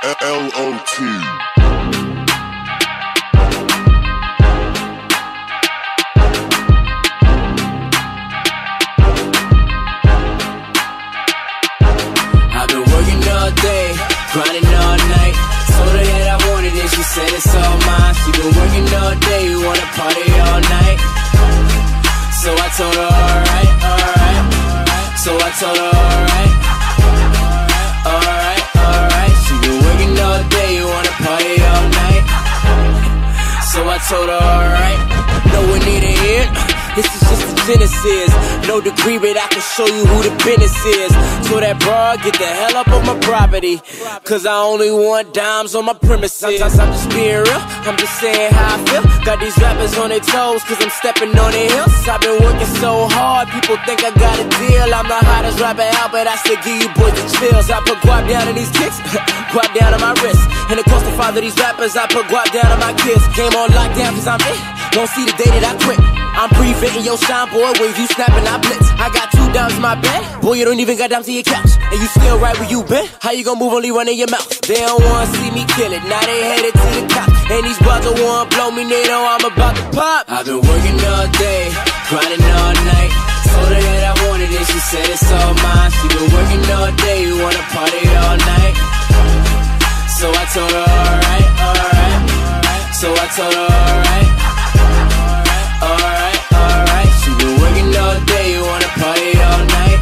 L-O-T. Grinding all night, told her that I wanted it, she said it's all mine. She been working all day, wanna party all night. So I told her alright, alright. So I told her alright, alright, alright. She been working all day, wanna party all night. So I told her alright, no one need to hear. This is just the genesis. No degree, but I can show you who the business is. So that broad, get the hell up on my property, cause I only want dimes on my premises. Sometimes I'm just being real, I'm just saying how I feel. Got these rappers on their toes, cause I'm stepping on their heels. I've been working so hard, people think I got a deal. I'm the hottest rapper out, but I still give you boys the chills. I put guap down in these kicks, guap down on my wrist. And it cost the father of these rappers, I put guap down on my kids. Came on lockdown cause I'm it, won't see the day that I quit. I'm pre-fitting your shine, boy, when you snapping, I blitz. I got 2 dimes in my bed, boy, you don't even got dimes in your couch. And you still right where you been, how you gon' move only running your mouth? They don't wanna see me kill it, now they headed to the cops. And these bugs don't wanna blow me, they know I'm about to pop. I've been working all day, grinding all night. Told her that I wanted it, she said it's all mine. She been working all day, wanna party all night. So I told her alright, alright. So I told her alright, alright, alright. She been working all day, wanna party all night.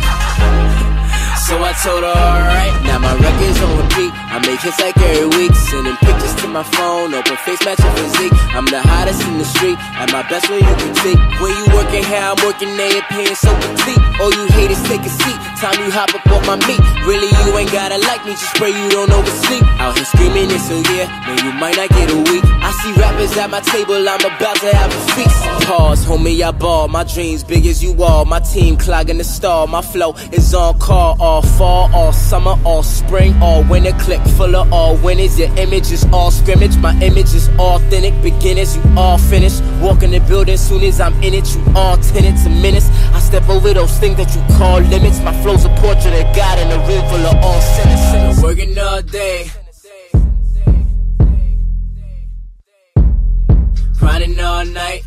So I told her alright. Now my record's on repeat, I make hits like every week. Sending pictures to my phone, open face matching physique. I'm the hottest in the street, at my best when you critique. When you working here, I'm working there, your paying so petite. All you haters take a seat, time you hop up on my meat. Really you ain't gotta like me, just pray you don't oversleep. Out here screaming this, so yeah, man you might not get a week. I see rappers at my table, I'm about to have a feast. Pause, homie, I ball, my dreams big as you all. My team clogging the stall, my flow is on call. All fall, all summer, all spring, all winter. Click full of all winners, your image is all scrimmage. My image is authentic, beginners, you all finished. Walk in the building, soon as I'm in it, you all tenants and minutes. I step over those things that you call limits. My flow's a portrait of God in a room full of all sinners. Working all day, grinding all night.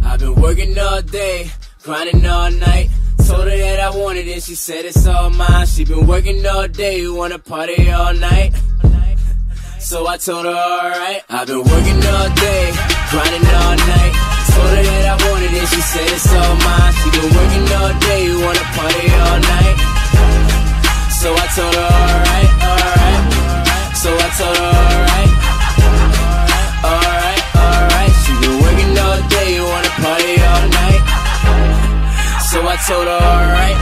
I've been working all day, grinding all night. Told her that I wanted it, she said it's all mine. She been working all day, wanna party all night. So I told her alright. I've been working all day, grinding all night. Told her that I wanted it, she said it's all mine. She been working all day, wanna party all night. So I told her alright, alright. So I told her alright, alright, alright. She been working all day, wanna party all night. So I told her alright.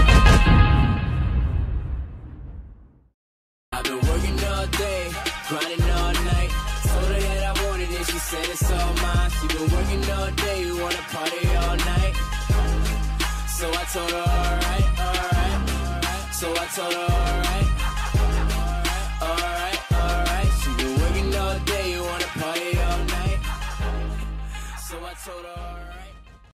I've been working all day, grinding all night. Told her that I wanted it, she said it's all mine. She been working all day, wanna party all night. So I told her alright, alright. So I told her